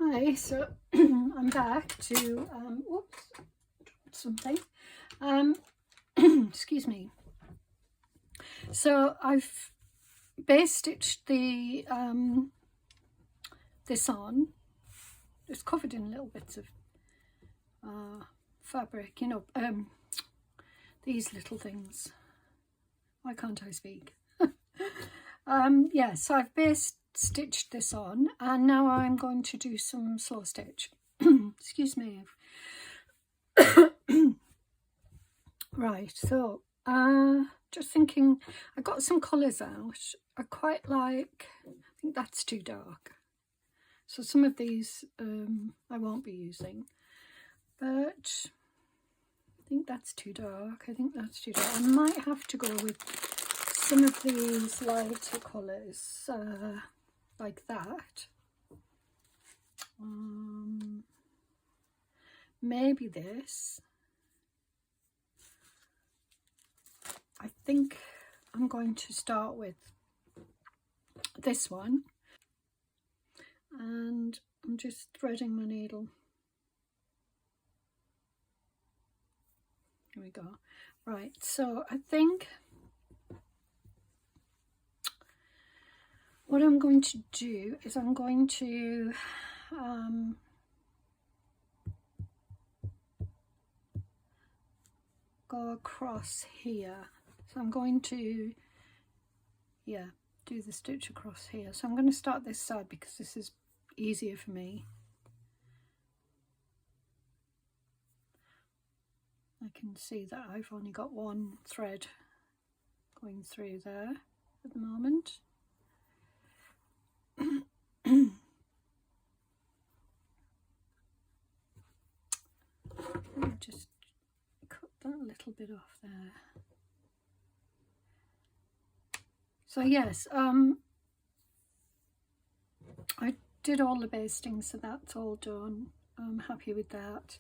Hi, so I'm back to oops, something. Excuse me. So I've base stitched the this on. It's covered in little bits of fabric, you know, these little things. Why can't I speak? Yeah, so I've base stitched this on, and now I'm going to do some slow stitch. Excuse me. Right, so just thinking, I got some colours out. I quite like, I think that's too dark. So some of these I won't be using, but I think that's too dark. I think that's too dark. I might have to go with some of these lighter colours, like that. Maybe this. I think I'm going to start with this one, and I'm just threading my needle. Here we go. Right, so I think what I'm going to do is I'm going to go across here. So I'm going to, yeah, do the stitch across here. So I'm going to start this side because this is easier for me. I can see that I've only got one thread going through there at the moment. I'll just cut that little bit off there. So yes, I did all the basting, so that's all done. I'm happy with that.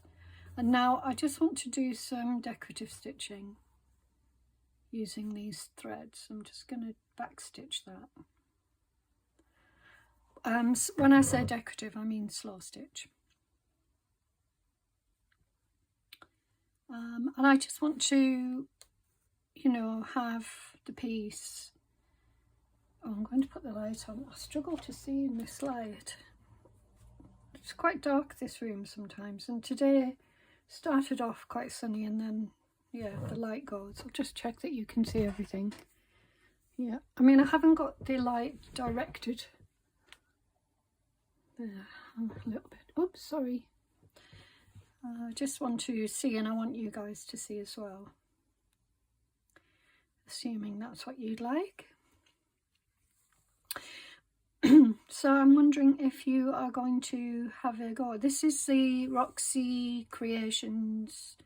And now I just want to do some decorative stitching using these threads. I'm just going to back stitch that. When I say decorative, I mean slow stitch. And I just want to, you know, have the piece. Oh, I'm going to put the light on. I struggle to see in this light. It's quite dark, this room sometimes, and today started off quite sunny, and then yeah, the light goes. I'll just check that you can see everything. Yeah, I mean, I haven't got the light directed there a little bit. Oops, sorry. I just want to see, and I want you guys to see as well, assuming that's what you'd like. So I'm wondering if you are going to have a go. This is the Roxy Creations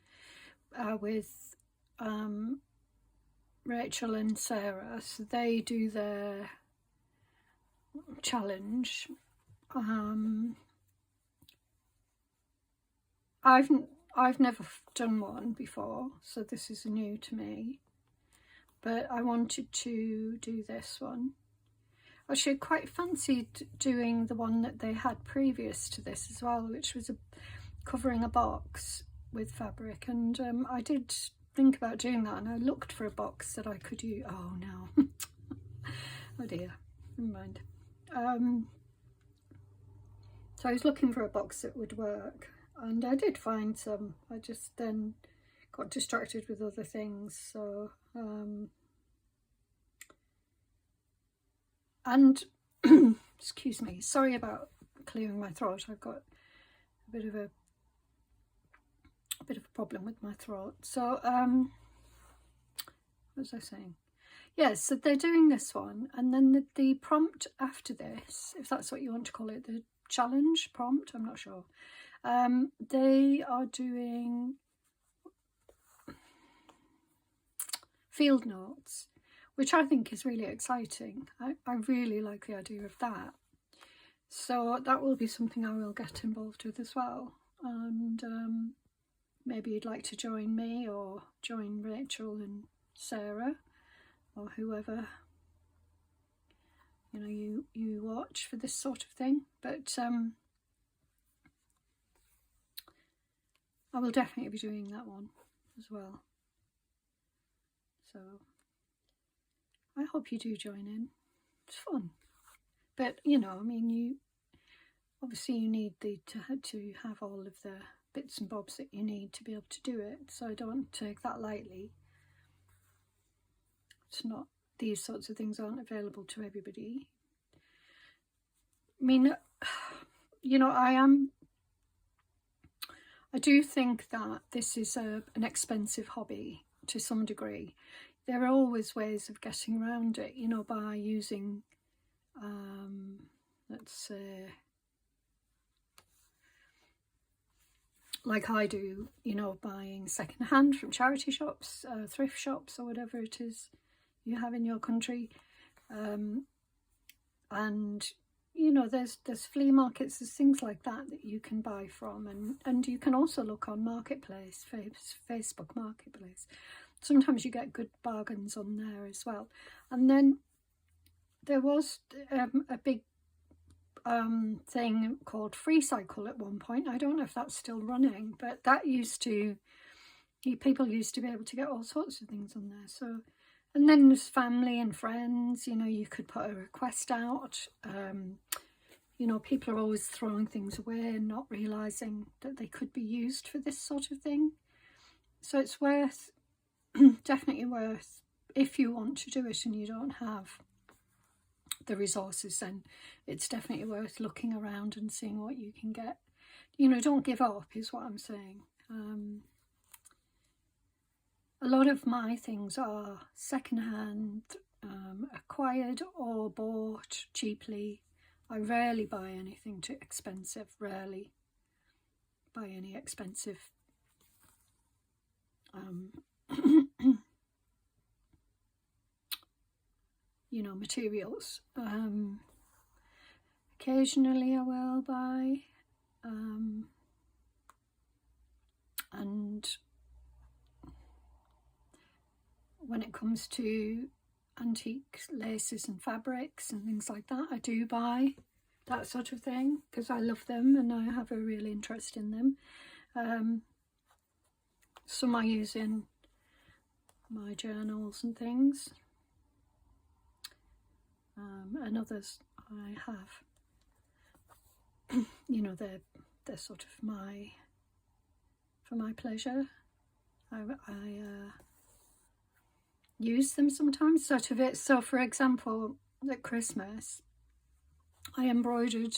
with Rachel and Sarah. So they do their challenge. I've never done one before, so this is new to me. But I wanted to do this one. Actually, I quite fancied doing the one that they had previous to this as well, which was covering a box with fabric. And I did think about doing that, and I looked for a box that I could use. Oh no. Oh dear, never mind. So I was looking for a box that would work, and I did find some. I just then got distracted with other things. So and excuse me, sorry about clearing my throat. I've got a bit of a problem with my throat. So what was I saying? Yes, so they're doing this one, and then the prompt after this, if that's what you want to call it, the challenge prompt, I'm not sure. They are doing field notes, which I think is really exciting. I really like the idea of that. So that will be something I will get involved with as well. And maybe you'd like to join me or join Rachel and Sarah or whoever, you know, you watch for this sort of thing. But I will definitely be doing that one as well. So I hope you do join in. It's fun. But, you know, I mean, obviously you need to have all of the bits and bobs that you need to be able to do it. So I don't take that lightly. It's not, these sorts of things aren't available to everybody. I mean, you know, I do think that this is an expensive hobby to some degree. There are always ways of getting around it, you know, by using, let's say, like I do, you know, buying second-hand from charity shops, thrift shops, or whatever it is you have in your country. And, you know, there's flea markets, there's things like that you can buy from. And you can also look on Marketplace, Facebook Marketplace. Sometimes you get good bargains on there as well. And then there was a big thing called Free Cycle at one point. I don't know if that's still running, but that people used to be able to get all sorts of things on there. So, and then there's family and friends, you know, you could put a request out. You know, people are always throwing things away and not realising that they could be used for this sort of thing. So it's worth, definitely worth, if you want to do it and you don't have the resources, then it's definitely worth looking around and seeing what you can get. You know, don't give up is what I'm saying. A lot of my things are secondhand, acquired or bought cheaply. I rarely buy anything too expensive, rarely buy any expensive you know, materials. Occasionally I will buy, and when it comes to antique laces and fabrics and things like that, I do buy that sort of thing because I love them and I have a real interest in them. Some I use in my journals and things, and others I have, you know, they're sort of for my pleasure. I use them sometimes, sort of it. So for example, at Christmas, I embroidered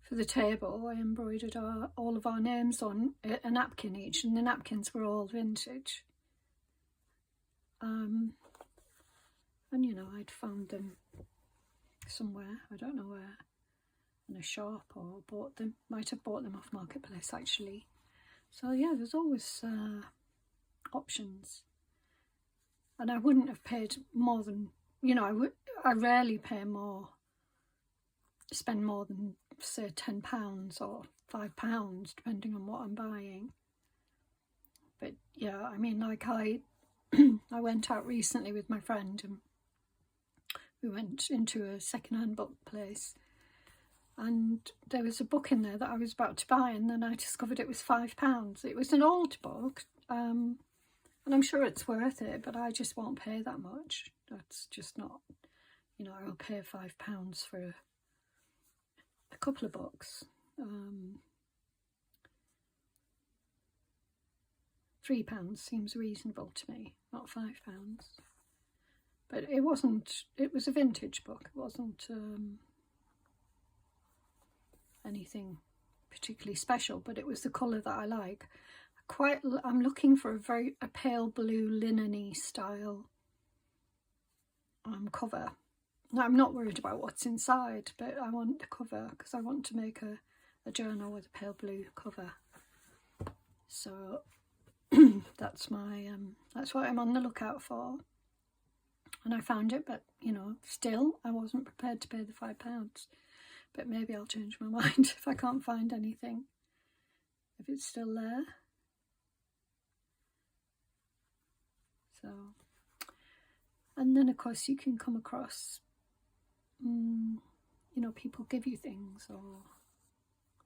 for the table, I embroidered all of our names on a napkin each, and the napkins were all vintage. And you know, I'd found them somewhere, I don't know where, in a shop, or might have bought them off Marketplace actually. So yeah, there's always options. And I wouldn't have paid more than, you know, I rarely spend more than, say, £10 or £5, depending on what I'm buying. But yeah, I mean, like I went out recently with my friend and we went into a second-hand book place, and there was a book in there that I was about to buy, and then I discovered it was £5. It was an old book, and I'm sure it's worth it, but I just won't pay that much. That's just not, you know, I'll pay £5 for a couple of books. £3 seems reasonable to me, not £5. But it was a vintage book. It wasn't anything particularly special, but it was the colour that I like. I'm looking for a pale blue linen-y style cover. Now, I'm not worried about what's inside, but I want the cover because I want to make a journal with a pale blue cover. So that's what I'm on the lookout for. And I found it, but you know, still I wasn't prepared to pay the £5. But maybe I'll change my mind if I can't find anything, if it's still there. So, and then of course you can come across, you know, people give you things, or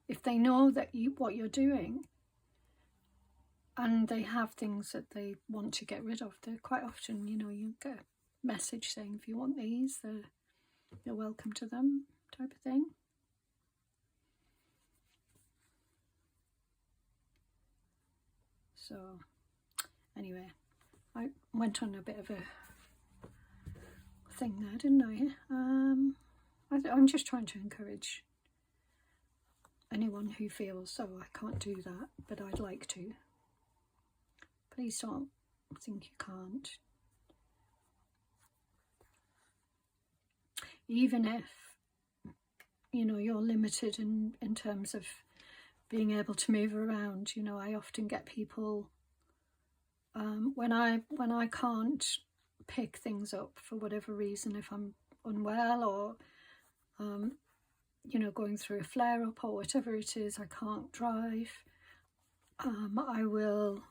if they know that what you're doing, and they have things that they want to get rid of. They're quite often, you know, you get a message saying if you want these, you're welcome to them, type of thing. So anyway, I went on a bit of a thing there, didn't I? I'm just trying to encourage anyone who feels, oh, I can't do that, but I'd like to. Please don't think you can't. Even if, you know, you're limited in terms of being able to move around. You know, I often get people, when I can't pick things up for whatever reason, if I'm unwell or, you know, going through a flare-up or whatever it is, I can't drive, I will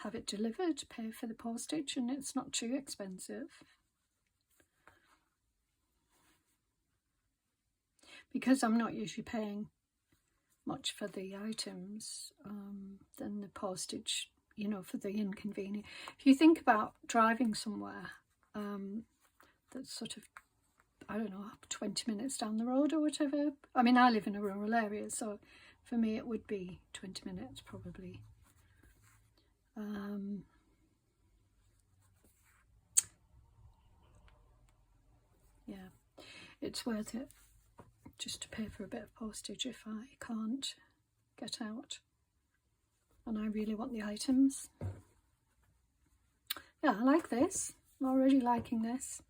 have it delivered, pay for the postage, and it's not too expensive. Because I'm not usually paying much for the items, then the postage, you know, for the inconvenience. If you think about driving somewhere that's sort of, I don't know, 20 minutes down the road or whatever. I mean, I live in a rural area, so for me it would be 20 minutes probably. Yeah, it's worth it just to pay for a bit of postage if I can't get out and I really want the items. Yeah, I like this. I'm already liking this.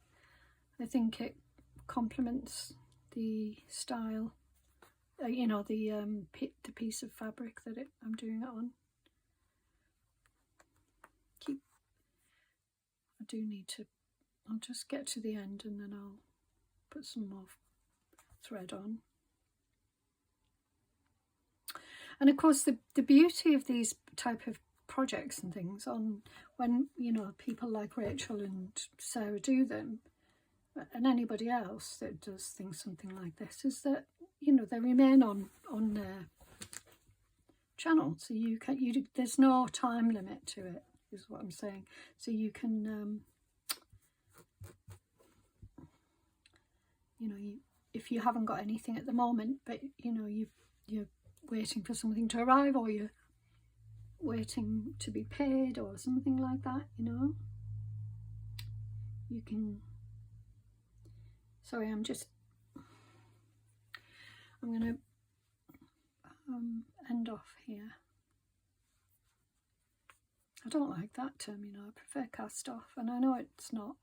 I think it complements the style, you know, the piece of fabric that I'm doing it on. I do need to, I'll just get to the end and then I'll put some more thread on. And of course the beauty of these type of projects and things, on when, you know, people like Rachel and Sarah do them, and anybody else that does things something like this, is that, you know, they remain on their channel, so there's no time limit to it, is what I'm saying. So you can you know, if you haven't got anything at the moment, but you know, you're waiting for something to arrive, or you're waiting to be paid or something like that, you know, you can. Sorry, I'm going to end off here. I don't like that term, you know, I prefer cast off, and I know it's not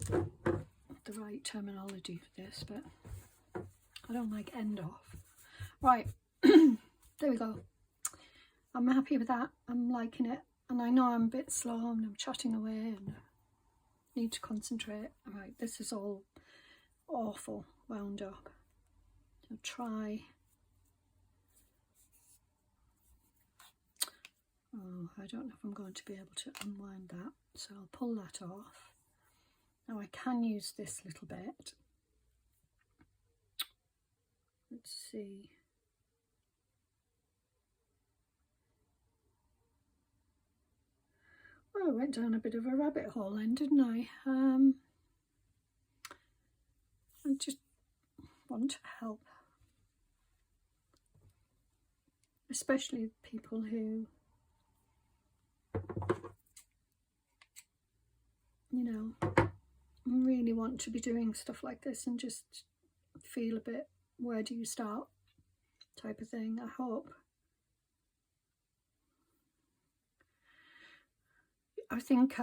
the right terminology for this, but I don't like end off. Right, there we go. I'm happy with that. I'm liking it, and I know I'm a bit slow and I'm chatting away and need to concentrate. Right, this is all awful wound up. I'll try. Oh, I don't know if I'm going to be able to unwind that, so I'll pull that off. Now I can use this little bit. Let's see. Well, I went down a bit of a rabbit hole then, didn't I? I just want to help, especially people who, you know, really want to be doing stuff like this and just feel a bit, where do you start type of thing. I hope. I think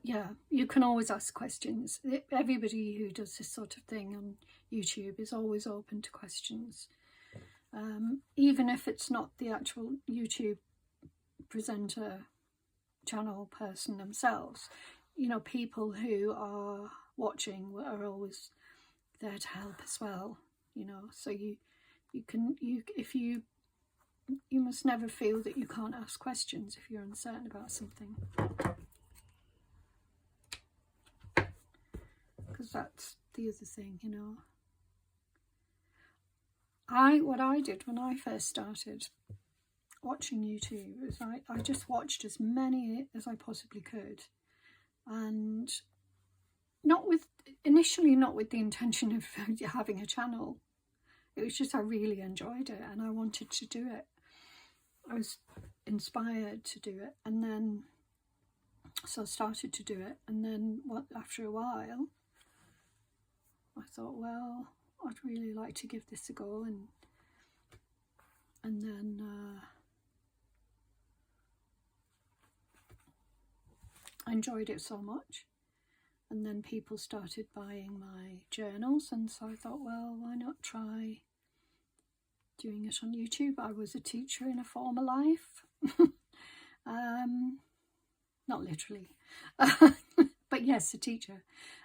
yeah, you can always ask questions. Everybody who does this sort of thing on YouTube is always open to questions, even if it's not the actual YouTube presenter channel person themselves. You know, people who are watching are always there to help as well, you know, so you must never feel that you can't ask questions if you're uncertain about something, because that's the other thing, you know. what I did when I first started watching YouTube is I just watched as many as I possibly could, and initially not with the intention of having a channel. It was just I really enjoyed it and I wanted to do it. I was inspired to do it, and then so I started to do it, and then after a while I thought, well, I'd really like to give this a go, and then I enjoyed it so much, and then people started buying my journals, and so I thought, well, why not try doing it on YouTube. I was a teacher in a former life, not literally, but yes, a teacher,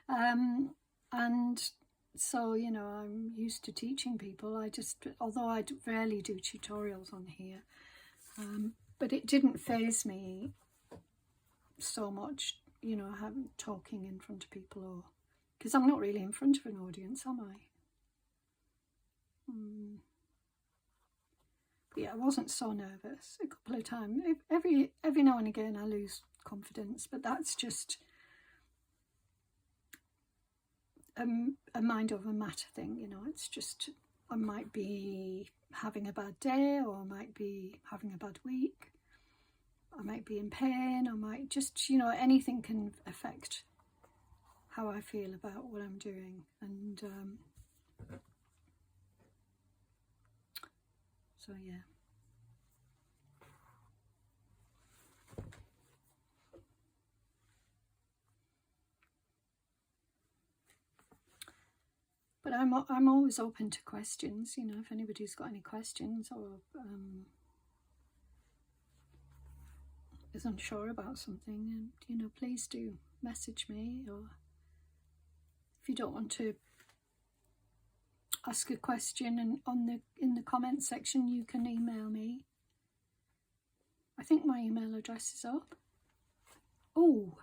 and so, you know, I'm used to teaching people. Although I rarely do tutorials on here, but it didn't faze me so much, you know, talking in front of people, or because I'm not really in front of an audience, am I? But yeah, I wasn't so nervous. A couple of times, every now and again I lose confidence, but that's just a mind over matter thing, you know. It's just, I might be having a bad day, or I might be having a bad week, I might be in pain, I might just, you know, anything can affect how I feel about what I'm doing. And so yeah. But I'm always open to questions, you know, if anybody's got any questions, or is unsure about something, and, you know, please do message me, or if you don't want to ask a question and in the comment section, you can email me. I think my email address is up. Oh,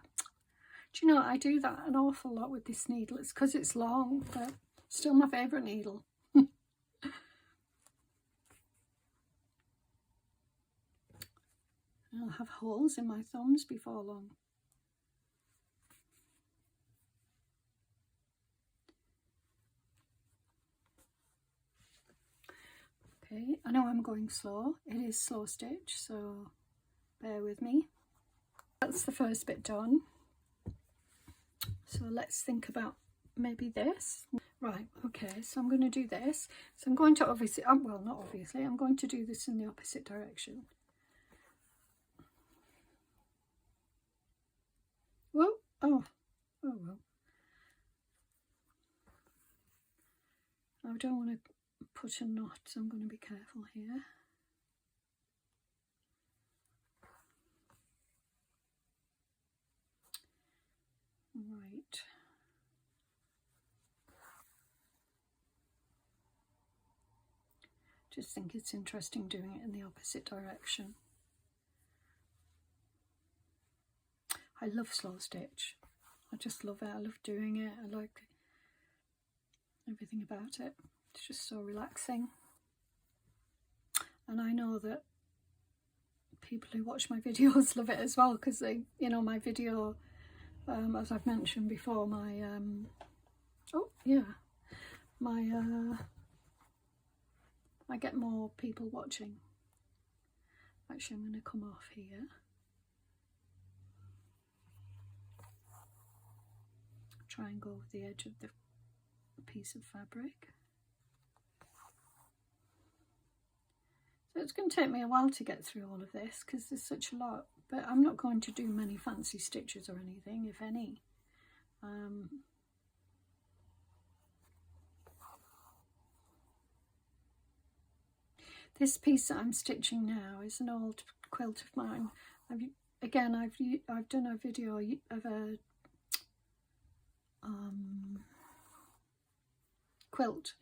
do you know, I do that an awful lot with this needle. It's because it's long, but still my favourite needle. I'll have holes in my thumbs before long. Okay, I know I'm going slow. It is slow stitch, so bear with me. That's the first bit done. So let's think about maybe this. Right, okay, so I'm going to do this. So I'm going to obviously, well, not obviously, I'm going to do this in the opposite direction. Whoa, oh well. I don't want to put a knot, so I'm going to be careful here. Right. Just think it's interesting doing it in the opposite direction. I love slow stitch. I just love it. I love doing it. I like everything about it. It's just so relaxing. And I know that people who watch my videos love it as well, because they, you know, my video, as I've mentioned before, my I get more people watching. Actually, I'm going to come off here. Try and go over the edge of the piece of fabric. So it's going to take me a while to get through all of this, because there's such a lot, but I'm not going to do many fancy stitches or anything, if any. This piece that I'm stitching now is an old quilt of mine. I've done a video of a quilt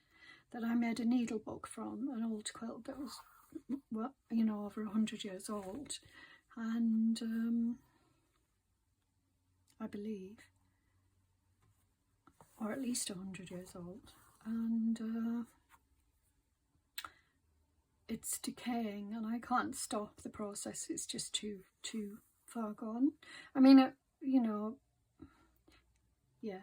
that I made a needle book from, an old quilt that was, well, you know, over 100 years old, and I believe, or at least 100 years old, and it's decaying and I can't stop the process. It's just too far gone. I mean, you know, yeah.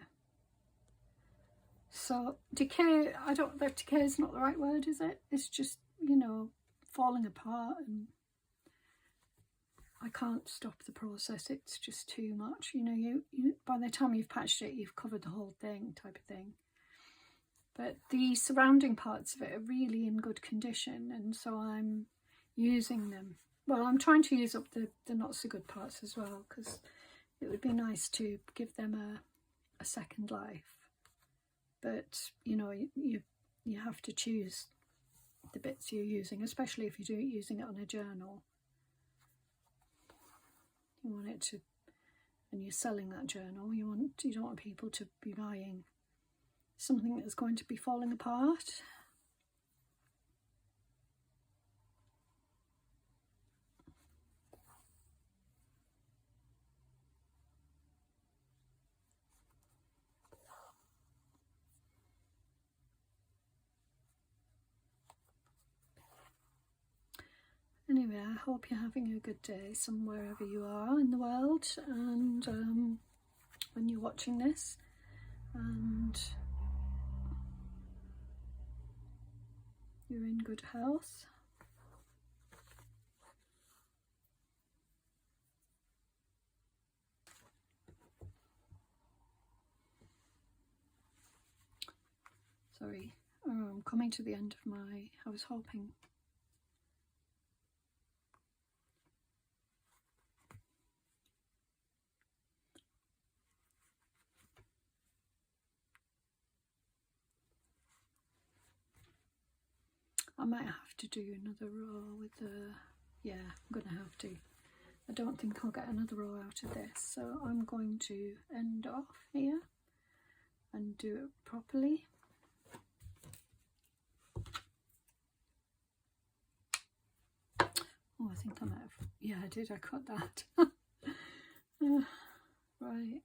So decay, that decay is not the right word, is it? It's just, you know, falling apart, and I can't stop the process. It's just too much. You know, you by the time you've patched it, you've covered the whole thing, type of thing. But the surrounding parts of it are really in good condition, and so I'm using them. Well, I'm trying to use up the not so good parts as well, because it would be nice to give them a second life. But, you know, you have to choose the bits you're using, especially if you're using it on a journal. You want it to, and you're selling that journal, you don't want people to be buying something that's going to be falling apart. Anyway, I hope you're having a good day wherever you are in the world, and when you're watching this, and you're in good health. Sorry, I'm coming to the end of I was hoping. I might have to do another row with the, yeah, I'm going to have to. I don't think I'll get another row out of this, so I'm going to end off here and do it properly. Oh, I think I might have, yeah, I did, I cut that. Right.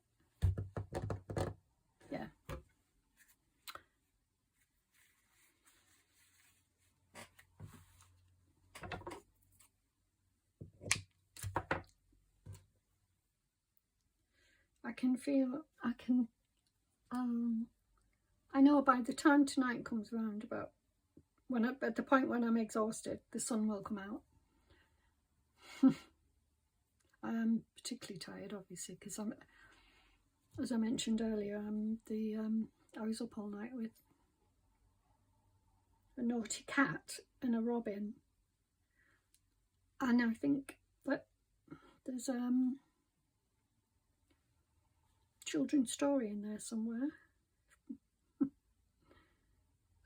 Yeah. I can feel, I know by the time tonight comes around, about at the point when I'm exhausted, the sun will come out. I'm particularly tired, obviously, because as I mentioned earlier, I was up all night with a naughty cat and a robin, and I think that there's children's story in there somewhere.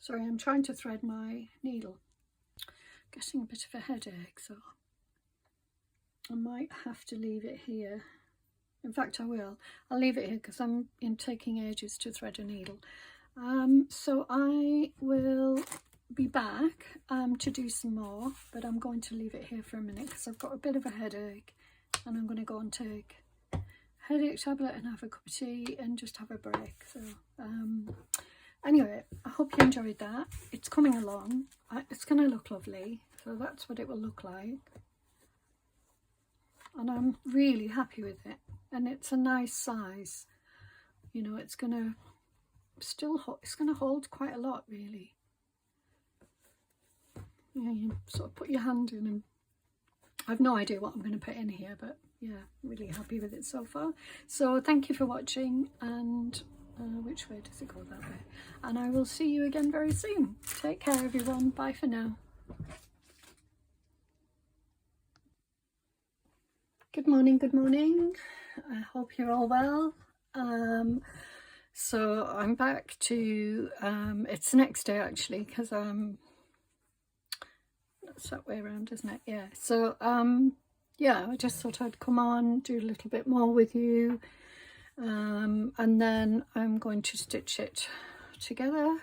Sorry, I'm trying to thread my needle. Getting a bit of a headache, so I might have to leave it here. In fact, I will. I'll leave it here because I'm taking ages to thread a needle. So I will be back to do some more, but I'm going to leave it here for a minute because I've got a bit of a headache, and I'm going to go and take a headache tablet and have a cup of tea and just have a break. So anyway, I hope you enjoyed that. It's coming along. It's going to look lovely, so that's what it will look like. And I'm really happy with it, and it's a nice size. You know, it's going to hold quite a lot, really. Yeah, you sort of put your hand in, and I've no idea what I'm going to put in here, but yeah, really happy with it so far. So thank you for watching, and which way does it go? That way. And I will see you again very soon. Take care, everyone. Bye for now. Good morning, good morning. I hope you're all well. So I'm back to, it's the next day actually, because that's that way around, isn't it? Yeah. So yeah, I just thought I'd come on, do a little bit more with you, and then I'm going to stitch it together.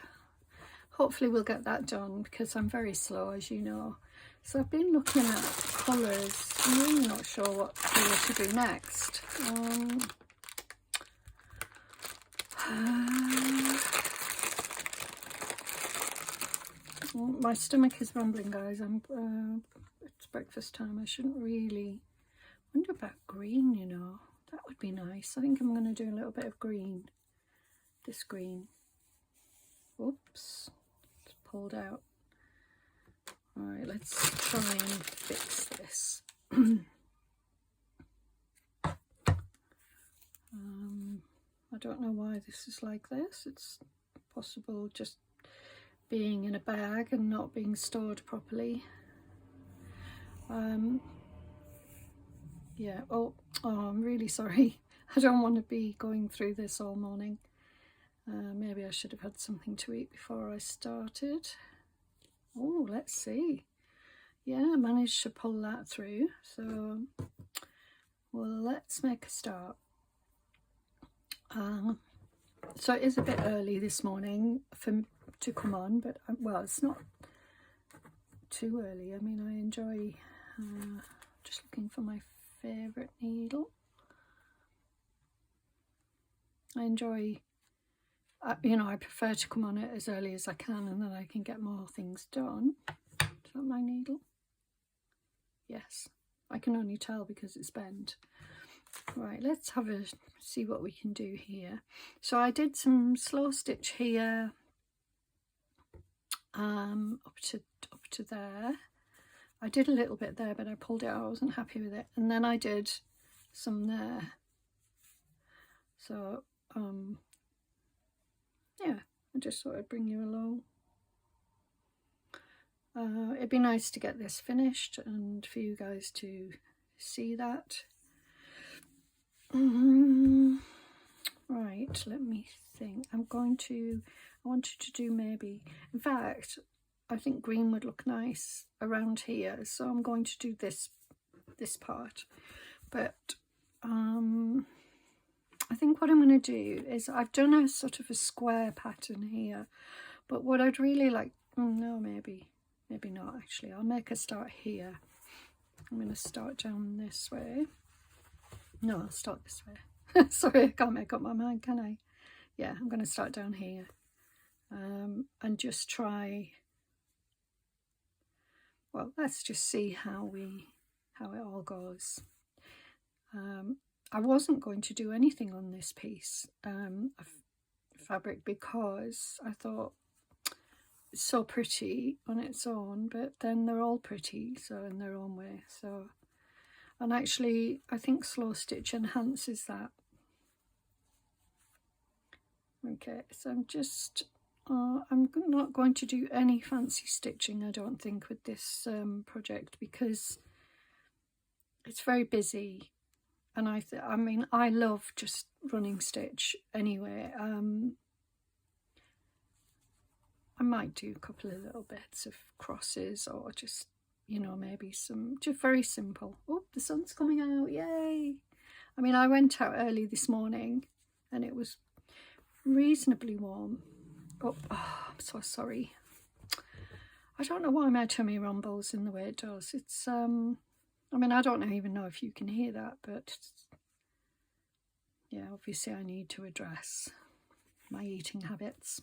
Hopefully we'll get that done because I'm very slow, as you know. So I've been looking at colours. I'm really not sure what colour to do next. My stomach is rumbling, guys. It's breakfast time. I shouldn't really. I wonder about green, you know. That would be nice. I think I'm going to do a little bit of green. This green. Oops. It's pulled out. Alright, let's try and fix this. I don't know why this is like this. It's possible just being in a bag and not being stored properly. Yeah, oh, I'm really sorry. I don't want to be going through this all morning. Maybe I should have had something to eat before I started. Oh, let's see. Yeah, I managed to pull that through. So, well, let's make a start. So it is a bit early this morning to come on, but well, it's not too early. I mean, I enjoy just looking for my favourite needle. I enjoy, you know, I prefer to come on it as early as I can, and then I can get more things done. Is that my needle? Yes, I can only tell because it's bent. Right, let's have a see what we can do here. So I did some slow stitch here, up to there. I did a little bit there, but I pulled it out. I wasn't happy with it, and then I did some there. So yeah, I just thought I'd bring you along. It'd be nice to get this finished and for you guys to see that. Right, let me think. I wanted to do maybe, in fact, I think green would look nice around here, so I'm going to do this part. But I think what I'm going to do is, I've done a sort of a square pattern here, but what I'd really like, no, maybe not actually. I'll make a start here. I'm going to start down this way. No, I'll start this way. Sorry, I can't make up my mind, can I? Yeah, I'm going to start down here and just try. Well, let's just see how it all goes. I wasn't going to do anything on this piece of fabric because I thought it's so pretty on its own, but then they're all pretty, so in their own way. So. And actually, I think slow stitch enhances that. Okay, so I'm just, I'm not going to do any fancy stitching, I don't think, with this project, because it's very busy. And I mean, I love just running stitch anyway. I might do a couple of little bits of crosses, or just, you know, maybe some, just very simple. Oh, the sun's coming out, yay! I mean, I went out early this morning and it was reasonably warm. Oh, I'm so sorry. I don't know why my tummy rumbles in the way it does. It's, I mean, I don't even know if you can hear that, but yeah, obviously I need to address my eating habits.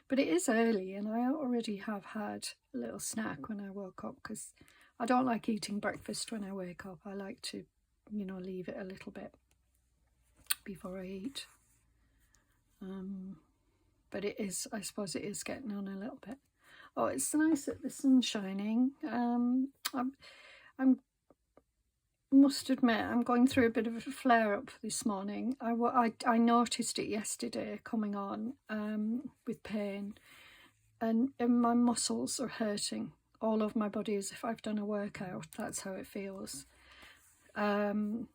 But it is early and I already have had a little snack when I woke up, because I don't like eating breakfast when I wake up. I like to, you know, leave it a little bit before I eat. But it is, I suppose it is getting on a little bit. Oh, it's nice that the sun's shining. I must admit, I'm going through a bit of a flare-up this morning. I noticed it yesterday coming on with pain, and my muscles are hurting all over my body as if I've done a workout. That's how it feels. And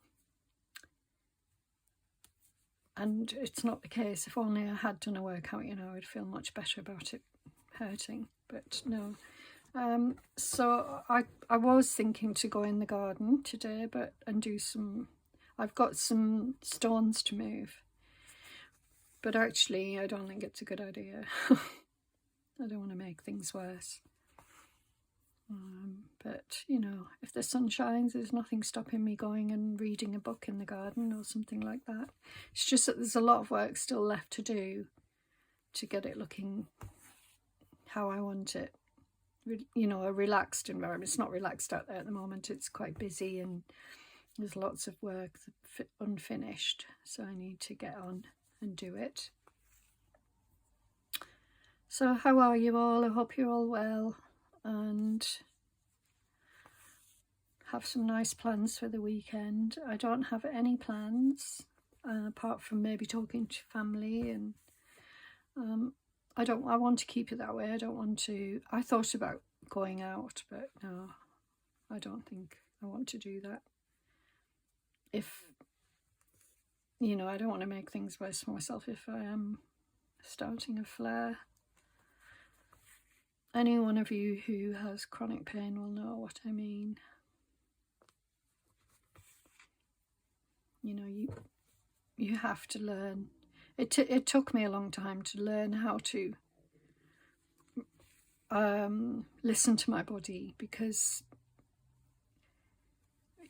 it's not the case. If only I had done a workout, you know, I'd feel much better about it hurting, but no. So I was thinking to go in the garden today, and do some, I've got some stones to move, but actually I don't think it's a good idea. I don't want to make things worse. But you know, if the sun shines, there's nothing stopping me going and reading a book in the garden or something like that. It's just that there's a lot of work still left to do to get it looking how I want it. you know, a relaxed environment. It's not relaxed out there at the moment. It's quite busy and there's lots of work unfinished, so I need to get on and do it. So how are you all? I hope you're all well and have some nice plans for the weekend. I don't have any plans apart from maybe talking to family, and I want to keep it that way. I don't want to. I thought about going out, but no, I don't think I want to do that. If, you know, I don't want to make things worse for myself if I am starting a flare. Any one of you who has chronic pain will know what I mean. You know, you have to learn. It took me a long time to learn how to listen to my body, because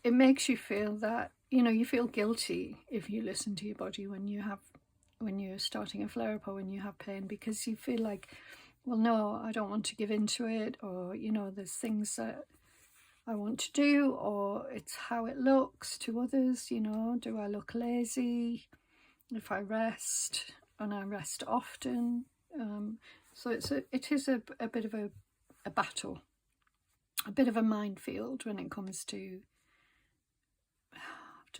it makes you feel that, you know, you feel guilty if you listen to your body when you're starting a flare up or when you have pain, because you feel like, well, no, I don't want to give in to it, or, you know, there's things that I want to do, or it's how it looks to others. You know, do I look lazy if I rest, and I rest often? So it is a bit of a battle, a bit of a minefield when it comes to.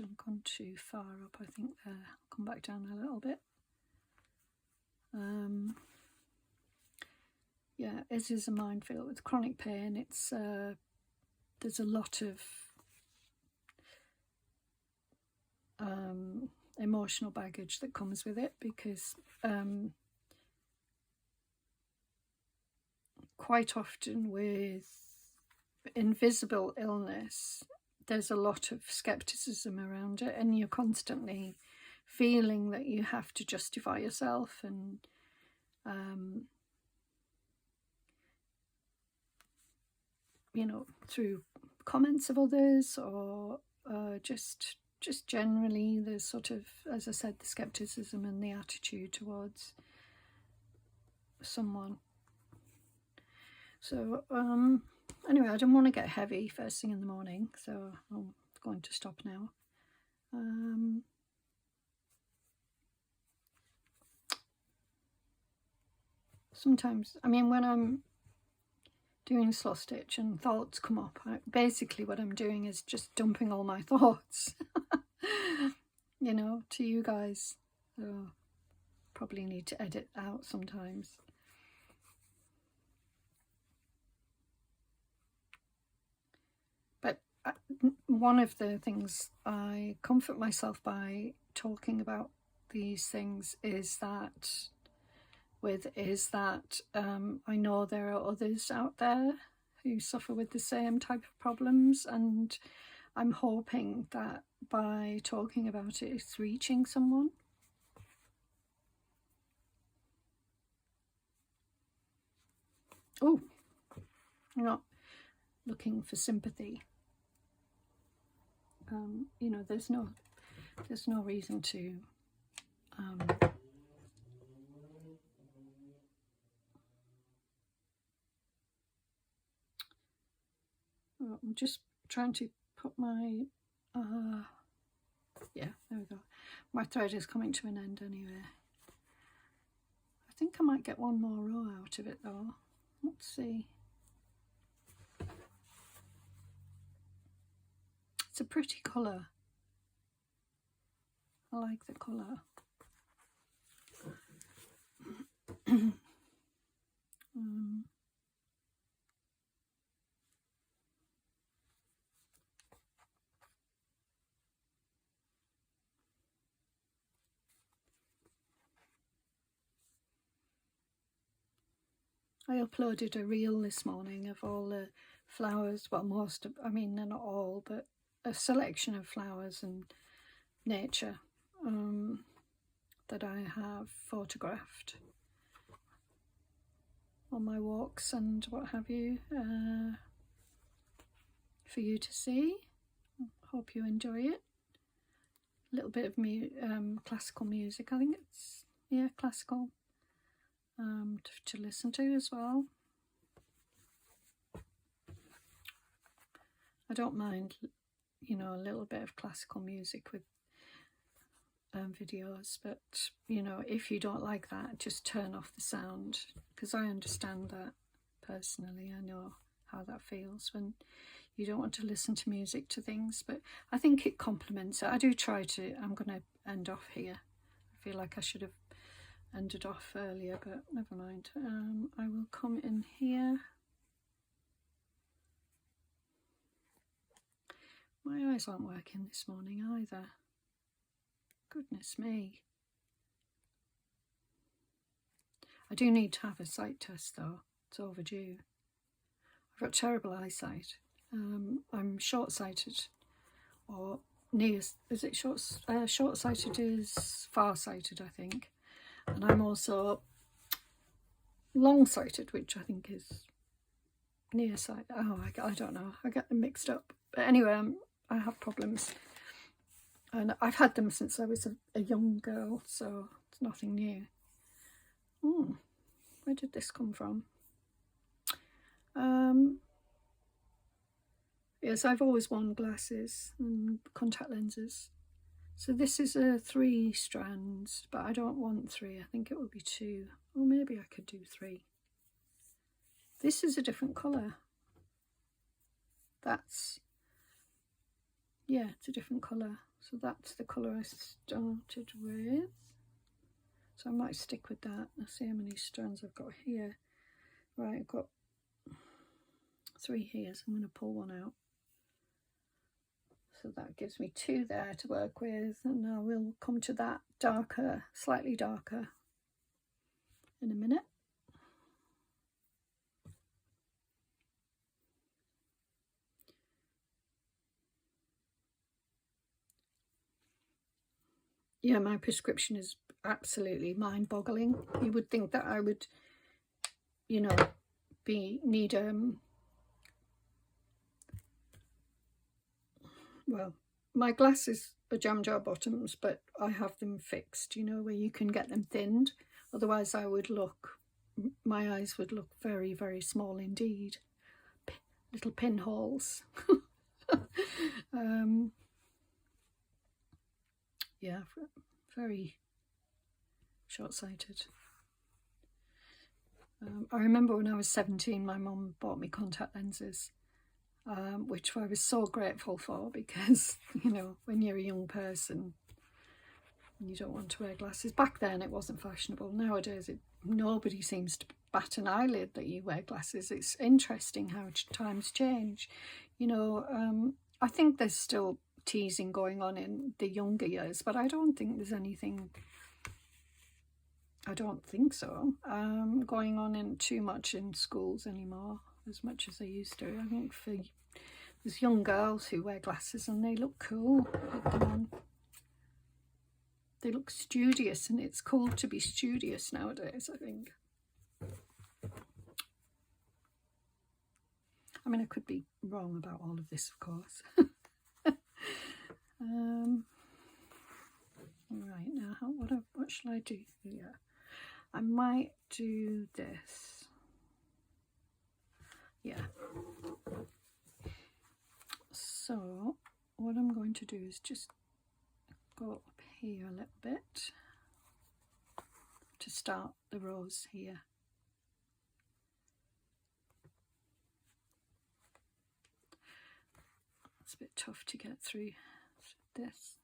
I've gone too far up, I think. There, I'll come back down a little bit. Yeah, it is a minefield with chronic pain. It's there's a lot of emotional baggage that comes with it, because quite often with invisible illness, there's a lot of skepticism around it, and you're constantly feeling that you have to justify yourself, and you know, through comments of others, or just generally there's sort of, as I said, the skepticism and the attitude towards someone. So anyway, I don't want to get heavy first thing in the morning, so I'm going to stop now. Sometimes, I mean, when I'm doing slow stitch and thoughts come up, basically what I'm doing is just dumping all my thoughts, you know, to you guys. So probably need to edit out sometimes. But one of the things I comfort myself by talking about these things is that I know there are others out there who suffer with the same type of problems, and I'm hoping that by talking about it, it's reaching someone. Oh, you're not looking for sympathy. You know, there's no reason to I'm just trying to put my yeah, there we go. My thread is coming to an end anyway. I think I might get one more row out of it though. Let's see. It's a pretty colour. I like the colour. I uploaded a reel this morning of all the flowers, well, most of, I mean, they're not all, but a selection of flowers and nature that I have photographed on my walks and what have you, for you to see. Hope you enjoy it. A little bit of classical music, I think it's, yeah, classical, to listen to as well. I don't mind, you know, a little bit of classical music with videos, but you know, if you don't like that, just turn off the sound, because I understand that personally. I know how that feels when you don't want to listen to music to things, but I think it complements it. I do try to. I'm going to end off here. I feel like I should have ended off earlier, but never mind. I will come in here. My eyes aren't working this morning either. Goodness me. I do need to have a sight test though. It's overdue. I've got terrible eyesight. I'm short-sighted, or near. Is it short-sighted is far-sighted, I think. And I'm also long-sighted, which I think is nearsighted. Oh, I don't know. I get them mixed up. But anyway, I have problems. And I've had them since I was a young girl, so it's nothing new. Where did this come from? Yes, I've always worn glasses and contact lenses. So this is a 3 strands, but I don't want 3. I think it would be 2, or maybe I could do 3. This is a different colour. Yeah, it's a different colour. So that's the colour I started with. So I might stick with that. Let's see how many strands I've got here. Right, I've got 3 here, so I'm going to pull one out. So that gives me 2 there to work with, and I will come to that darker, slightly darker in a minute. Yeah, my prescription is absolutely mind-boggling. You would think that I would, you know, need well, my glasses are jam jar bottoms, but I have them fixed, you know, where you can get them thinned. Otherwise my eyes would look very, very small indeed. Little pinholes. Yeah, very short-sighted. I remember when I was 17, my mum bought me contact lenses, which I was so grateful for, because, you know, when you're a young person, you don't want to wear glasses. Back then it wasn't fashionable. Nowadays nobody seems to bat an eyelid that you wear glasses. It's interesting how times change. You know, I think there's still teasing going on in the younger years, but I don't think there's anything, I don't think so, going on in too much in schools anymore, as much as they used to. I think there's young girls who wear glasses and they look cool with them on. They look studious, and it's cool to be studious nowadays, I think. I mean, I could be wrong about all of this, of course. Right, now what shall I do here? I might do this. Yeah. So what I'm going to do is just go up here a little bit to start the rows here. It's a bit tough to get through this.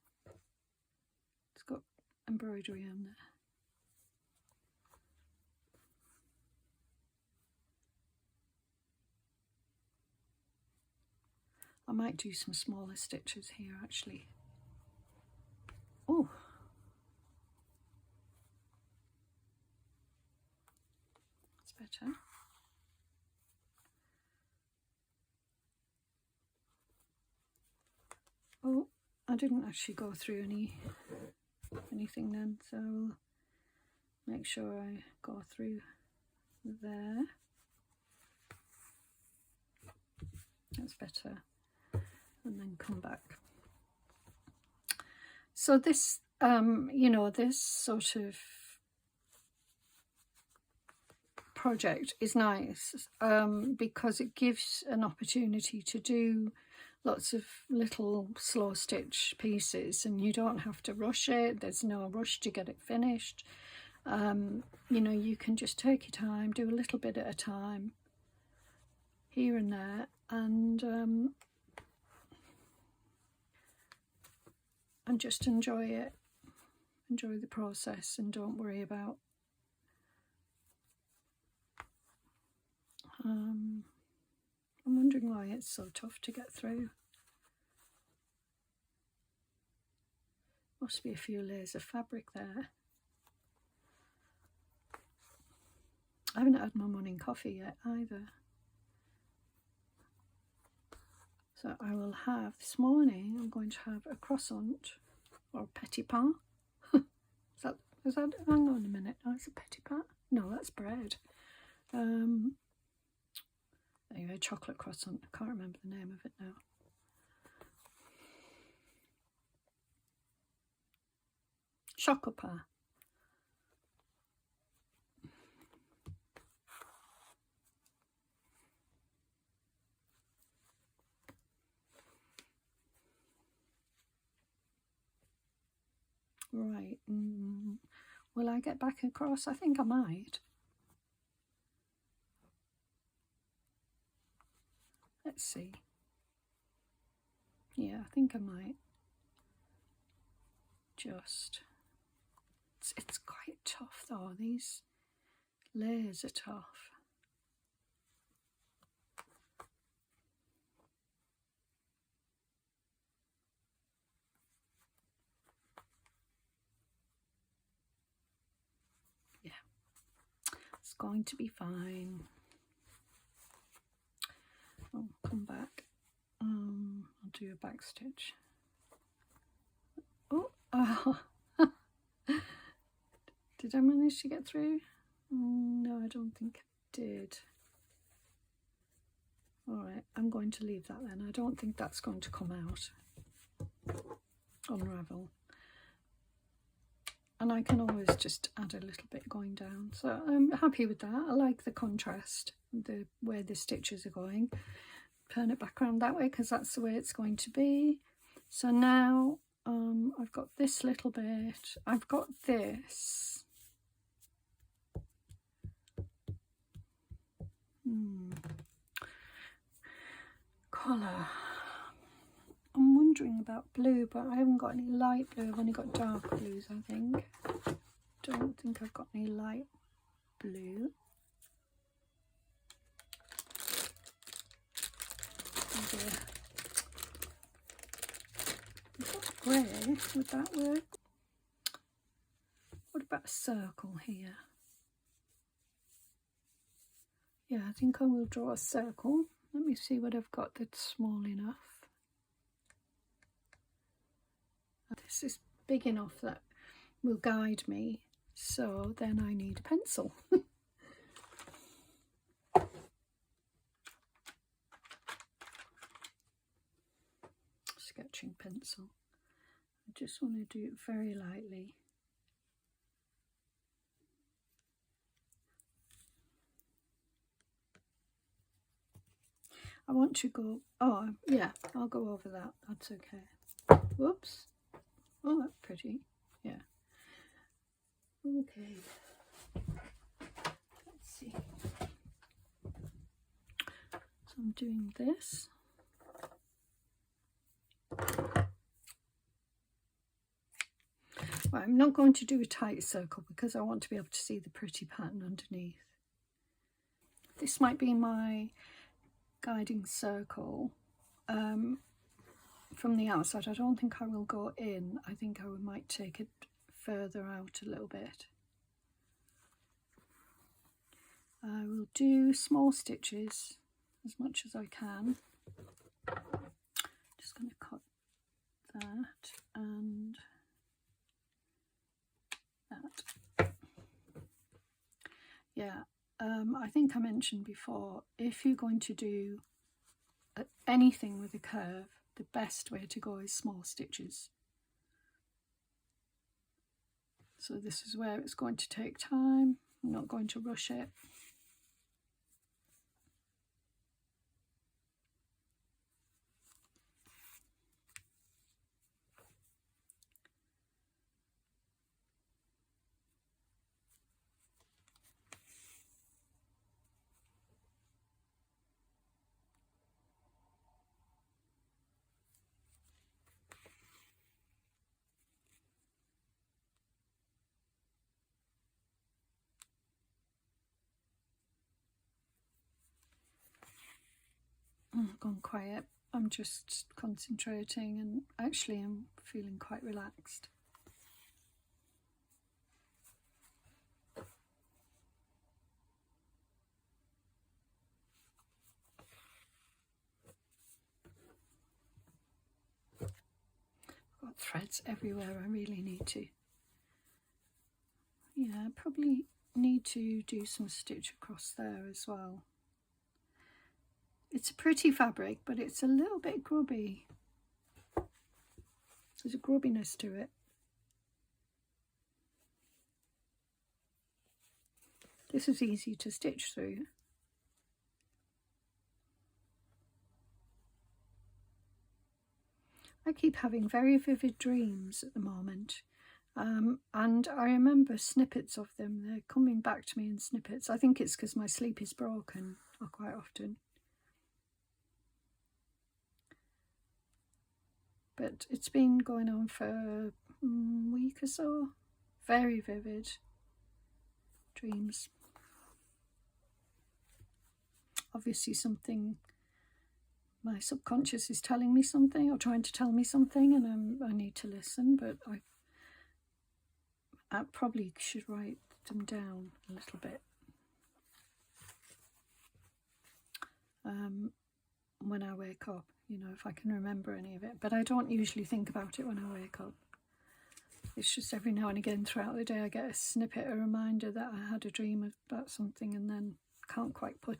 It's got embroidery on there. I might do some smaller stitches here actually. Oh, that's better. Oh, I didn't actually go through anything then, so I'll make sure I go through there. That's better. And then come back. So this, you know, this sort of project is nice because it gives an opportunity to do lots of little slow stitch pieces, and you don't have to rush it. There's no rush to get it finished. You know, you can just take your time, do a little bit at a time, here and there, and just enjoy it. Enjoy the process, and don't worry about I'm wondering why it's so tough to get through. Must be a few layers of fabric there. I haven't had my morning coffee yet either. So I will have, this morning, I'm going to have a croissant or a petit pain. is that, hang on a minute, oh, it's a petit pain? No, that's bread. Anyway, chocolate croissant, I can't remember the name of it now. Chocolat. Right, will I get back across? I think I might. Let's see. Yeah, I think I might. Just, it's quite tough though, these layers are tough. Yeah, it's going to be fine. I'll come back. I'll do a back stitch. Oh, did I manage to get through? No, I don't think I did. Alright, I'm going to leave that then. I don't think that's going to come out. Unravel. And I can always just add a little bit going down. So I'm happy with that. I like the contrast, the where the stitches are going. Turn it back around that way because that's the way it's going to be. So now I've got this little bit. I've got this. Colour. I'm wondering about blue, but I haven't got any light blue. I've only got dark blues, I think. Don't think I've got any light blue. Grey, would that work? What about a circle here? Yeah, I think I will draw a circle. Let me see what I've got that's small enough. This is big enough that will guide me, so then I need a pencil. Sketching pencil. I just want to do it very lightly. I want to go, oh yeah, I'll go over that, that's okay. Whoops. Oh, that's pretty, yeah. Okay, let's see. So I'm doing this. Right, I'm not going to do a tight circle because I want to be able to see the pretty pattern underneath. This might be my guiding circle from the outside. I don't think I will go in. I think I might take it further out a little bit. I will do small stitches as much as I can. Just going to cut that and that. Yeah, I think I mentioned before, if you're going to do anything with a curve, the best way to go is small stitches. So this is where it's going to take time. I'm not going to rush it. gone quiet. I'm just concentrating, and actually I'm feeling quite relaxed. I've got threads everywhere. I really need to, yeah, I probably need to do some stitch across there as well. It's a pretty fabric, but it's a little bit grubby. There's a grubbiness to it. This is easy to stitch through. I keep having very vivid dreams at the moment, and I remember snippets of them. They're coming back to me in snippets. I think it's because my sleep is broken quite often. But it's been going on for a week or so. Very vivid dreams. Obviously something, my subconscious is telling me something or trying to tell me something, and I need to listen, but I probably should write them down a little bit. When I wake up, you know, if I can remember any of it. But I don't usually think about it when I wake up. It's just every now and again throughout the day I get a snippet, a reminder that I had a dream about something, and then can't quite put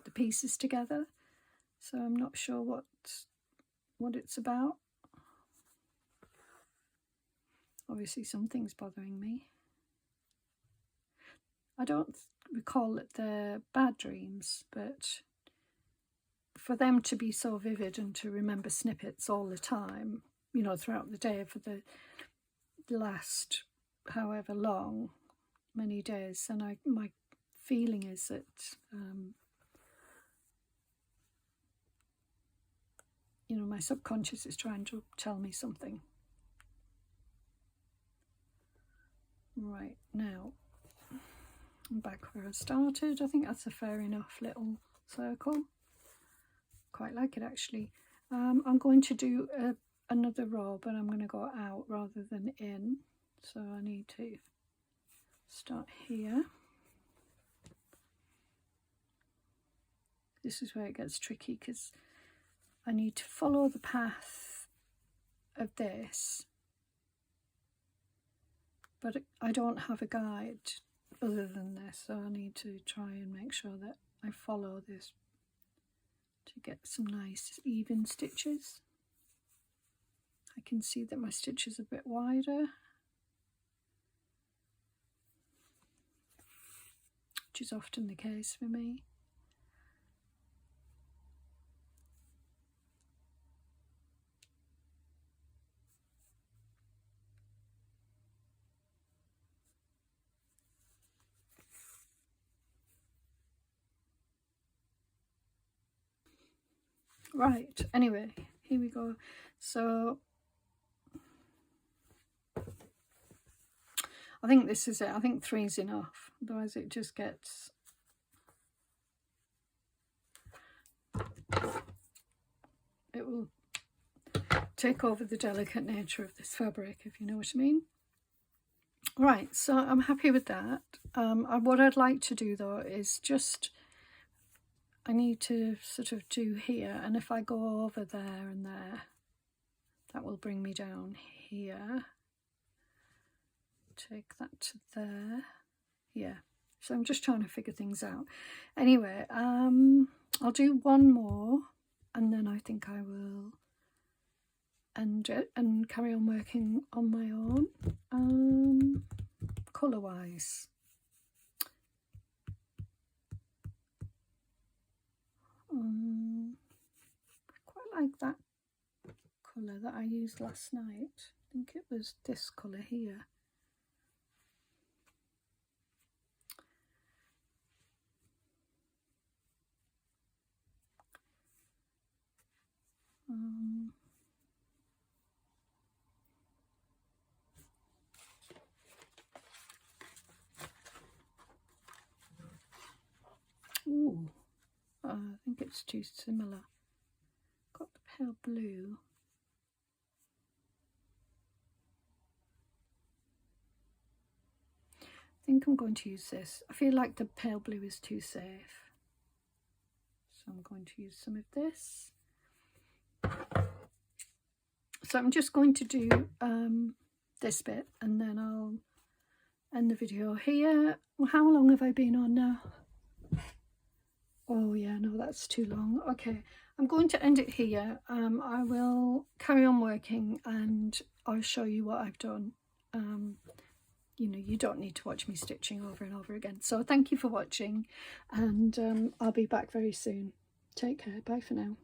the pieces together. So I'm not sure what it's about. Obviously something's bothering me. I don't recall that they're bad dreams, but for them to be so vivid and to remember snippets all the time, you know, throughout the day for the last however long, many days, and my feeling is that you know, my subconscious is trying to tell me something. Right, now I'm back where I started. I think that's a fair enough little circle. Quite like it actually. I'm going to do another row, but I'm going to go out rather than in, so I need to start here. This is where it gets tricky because I need to follow the path of this, but I don't have a guide other than this, so I need to try and make sure that I follow this to get some nice even stitches. I can see that my stitch is a bit wider, which is often the case for me. Right, anyway, here we go. So I think this is it. I think 3 is enough, otherwise it just gets it will take over the delicate nature of this fabric, if you know what I mean. Right, so I'm happy with that. What I'd like to do though is just, I need to sort of do here, and if I go over there and there, that will bring me down here. Take that to there. Yeah, so I'm just trying to figure things out. Anyway, I'll do one more, and then I think I will end it and carry on working on my own. Colour wise, quite like that colour that I used last night. I think it was this colour here. Ooh, I think it's too similar. pale blue. I think I'm going to use this. I feel like the pale blue is too safe. So I'm going to use some of this. So I'm just going to do this bit and then I'll end the video here. Well, how long have I been on now? Oh yeah, no, that's too long. Okay, I'm going to end it here. I will carry on working and I'll show you what I've done. You know, you don't need to watch me stitching over and over again. So thank you for watching, and I'll be back very soon. Take care. Bye for now.